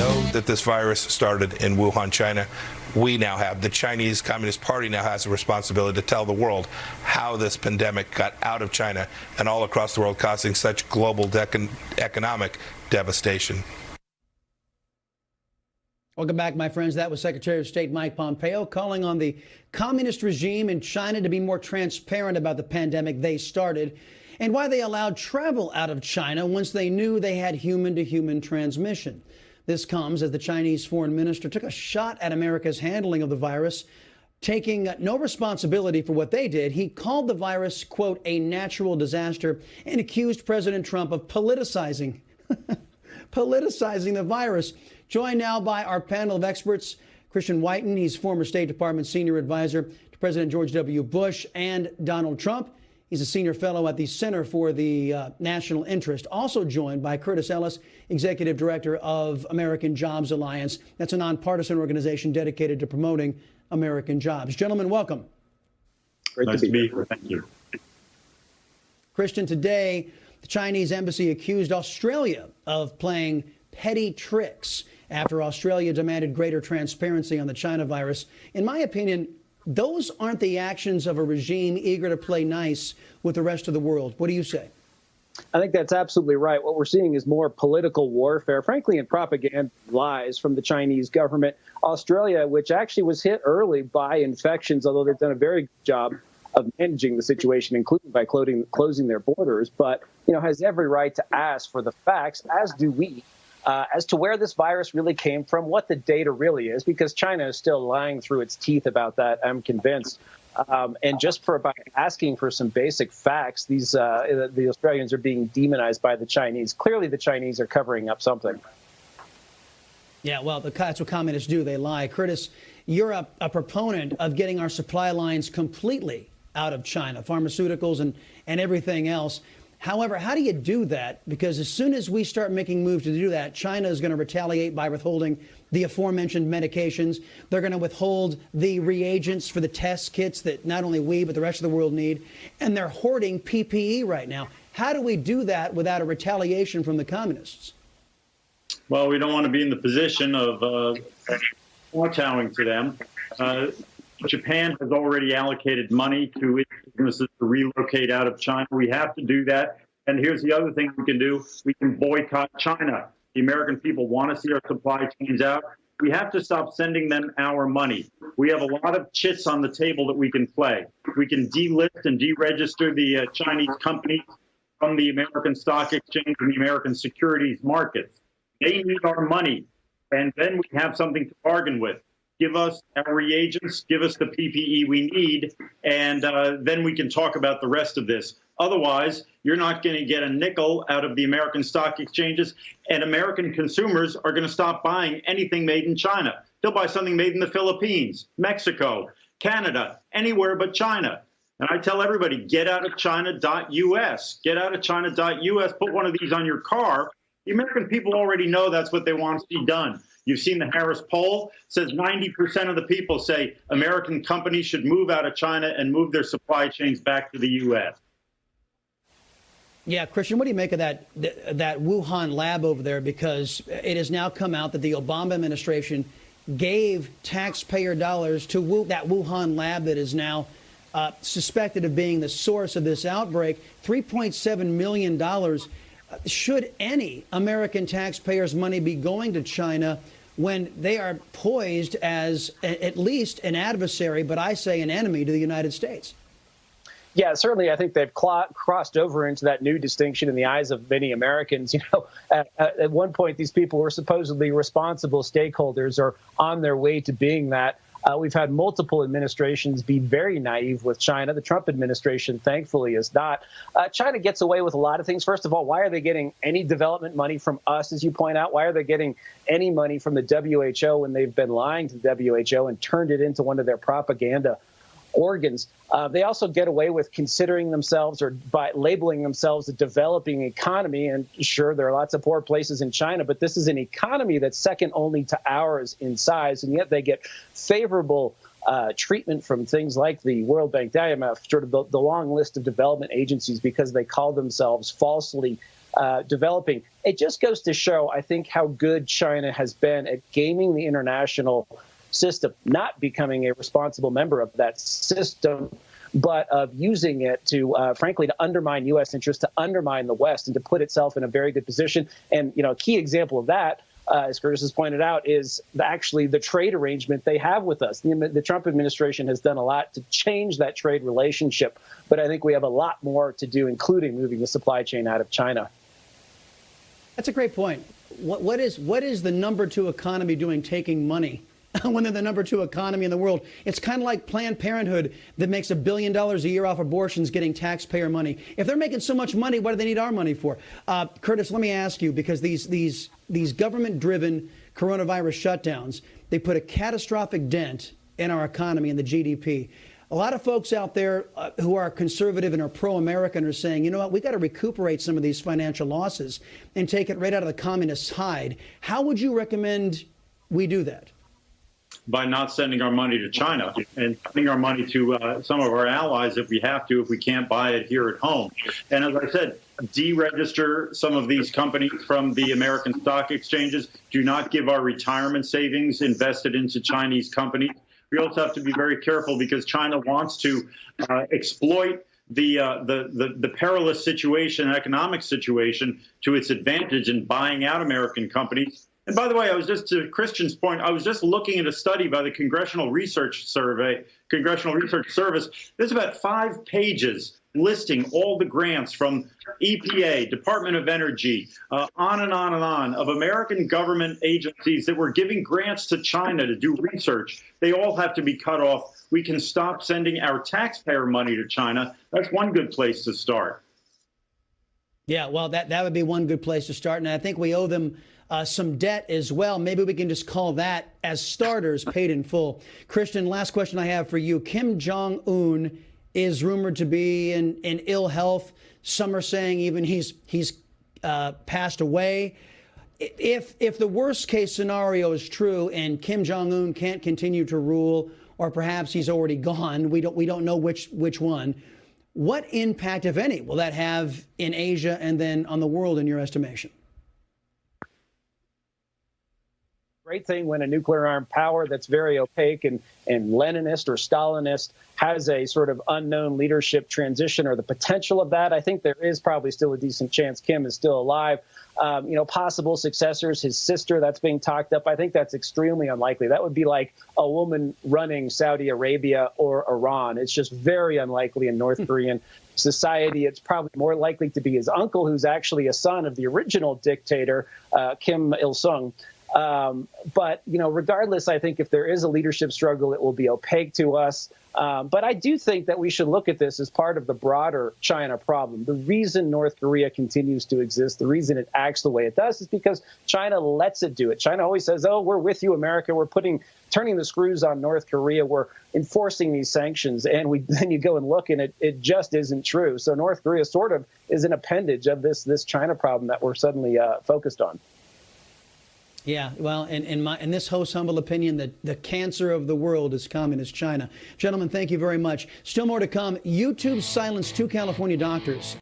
know that this virus started in Wuhan, China. We now have, the Chinese Communist Party now has a responsibility to tell the world how this pandemic got out of China and all across the world, causing such global economic devastation. Welcome back, my friends. That was Secretary of State Mike Pompeo calling on the communist regime in China to be more transparent about the pandemic they started and why they allowed travel out of China once they knew they had human-to-human transmission. This comes as the Chinese foreign minister took a shot at America's handling of the virus, taking no responsibility for what they did. He called the virus, quote, a natural disaster and accused President Trump of politicizing the virus. Joined now by our panel of experts, Christian Whiten. He's former State Department senior advisor to President George W. Bush and Donald Trump. He's a senior fellow at the Center for the National Interest. Also joined by Curtis Ellis, executive director of American Jobs Alliance. That's a nonpartisan organization dedicated to promoting American jobs. Gentlemen, welcome. Great to be here. Thank you. Christian, today, the Chinese embassy accused Australia of playing petty tricks after Australia demanded greater transparency on the China virus. In my opinion, those aren't the actions of a regime eager to play nice with the rest of the world. What do you say? I think that's absolutely right. What we're seeing is more political warfare, frankly, and propaganda lies from the Chinese government. Australia, which actually was hit early by infections, although they've done a very good job of managing the situation, including by closing their borders, but has every right to ask for the facts, as do we, as to where this virus really came from, what the data really is, because China is still lying through its teeth about that, I'm convinced. And just by asking for some basic facts, the Australians are being demonized by the Chinese. Clearly, the Chinese are covering up something. Yeah, well, that's what communists do. They lie. Curtis, you're a proponent of getting our supply lines completely out of China, pharmaceuticals and everything else. However, how do you do that? Because as soon as we start making moves to do that, China is going to retaliate by withholding the aforementioned medications. They're going to withhold the reagents for the test kits that not only we, but the rest of the world need. And they're hoarding PPE right now. How do we do that without a retaliation from the communists? Well, we don't want to be in the position of kowtowing to them. Japan has already allocated money to its businesses to relocate out of China. We have to do that. And here's the other thing we can do. We can boycott China. The American people want to see our supply chains out. We have to stop sending them our money. We have a lot of chits on the table that we can play. We can delist and deregister the Chinese companies from the American Stock Exchange and the American securities markets. They need our money. And then we have something to bargain with. Give us our reagents, give us the PPE we need, and then we can talk about the rest of this. Otherwise, you're not going to get a nickel out of the American stock exchanges, and American consumers are going to stop buying anything made in China. They'll buy something made in the Philippines, Mexico, Canada, anywhere but China. And I tell everybody, get out of China.us. Get out of China.us. Put one of these on your car. The American people already know that's what they want to see done. You've seen the Harris poll, says 90% of the people say American companies should move out of China and move their supply chains back to the U.S. Yeah, Christian, what do you make of that Wuhan lab over there? Because it has now come out that the Obama administration gave taxpayer dollars to that Wuhan lab that is now suspected of being the source of this outbreak, $3.7 million. Should any American taxpayers' money be going to China when they are poised as at least an adversary, but I say an enemy to the United States? Yeah, certainly. I think they've crossed over into that new distinction in the eyes of many Americans. At one point, these people were supposedly responsible stakeholders or on their way to being that. We've had multiple administrations be very naive with China. The Trump administration, thankfully, is not. China gets away with a lot of things. First of all, why are they getting any development money from us, as you point out? Why are they getting any money from the WHO when they've been lying to the WHO and turned it into one of their propaganda organs? They also get away with considering themselves or by labeling themselves a developing economy. And sure, there are lots of poor places in China, but this is an economy that's second only to ours in size. And yet they get favorable treatment from things like the World Bank, the IMF, sort of the long list of development agencies, because they call themselves falsely developing. It just goes to show, I think, how good China has been at gaming the international system, not becoming a responsible member of that system, but of using it to, frankly, to undermine U.S. interests, to undermine the West, and to put itself in a very good position. And, a key example of that, as Curtis has pointed out, is actually the trade arrangement they have with us. The Trump administration has done a lot to change that trade relationship, but I think we have a lot more to do, including moving the supply chain out of China. That's a great point. What is the number two economy doing taking money when they're the number two economy in the world? It's kind of like Planned Parenthood that makes $1 billion a year off abortions getting taxpayer money. If they're making so much money, what do they need our money for? Curtis, let me ask you, because these government-driven coronavirus shutdowns, they put a catastrophic dent in our economy and the GDP. A lot of folks out there who are conservative and are pro-American are saying, you know what, we got to recuperate some of these financial losses and take it right out of the communists' hide. How would you recommend we do that? By not sending our money to China and sending our money to some of our allies if we have to, if we can't buy it here at home. And as I said, deregister some of these companies from the American stock exchanges. Do not give our retirement savings invested into Chinese companies. We also have to be very careful because China wants to exploit the perilous situation, economic situation, to its advantage in buying out American companies. And by the way, I was just, to Christian's point, I was just looking at a study by the Congressional Research Service. There's about 5 pages listing all the grants from EPA, Department of Energy, on and on and on, of American government agencies that were giving grants to China to do research. They all have to be cut off. We can stop sending our taxpayer money to China. That's one good place to start. Yeah, well, that would be one good place to start. And I think we owe them some debt as well. Maybe we can just call that, as starters, paid in full. Christian, last question I have for you. Kim Jong-un is rumored to be in ill health. Some are saying even he's passed away. If the worst case scenario is true and Kim Jong-un can't continue to rule, or perhaps he's already gone, we don't know which one. What impact, if any, will that have in Asia and then on the world, in your estimation? Great thing when a nuclear armed power that's very opaque and Leninist or Stalinist has a sort of unknown leadership transition, or the potential of that. I think there is probably still a decent chance Kim is still alive. Possible successors, his sister, that's being talked up. I think that's extremely unlikely. That would be like a woman running Saudi Arabia or Iran. It's just very unlikely in North Korean society. It's probably more likely to be his uncle, who's actually a son of the original dictator, Kim Il-sung. But regardless, I think if there is a leadership struggle, it will be opaque to us. But I do think that we should look at this as part of the broader China problem. The reason North Korea continues to exist, the reason it acts the way it does, is because China lets it do it. China always says, oh, we're with you, America. We're turning the screws on North Korea. We're enforcing these sanctions. And then you go and look, and it just isn't true. So North Korea sort of is an appendage of this China problem that we're suddenly focused on. Yeah, well, in this host's humble opinion, the cancer of the world is communist China. Gentlemen, thank you very much. Still more to come. YouTube silenced 2 California doctors.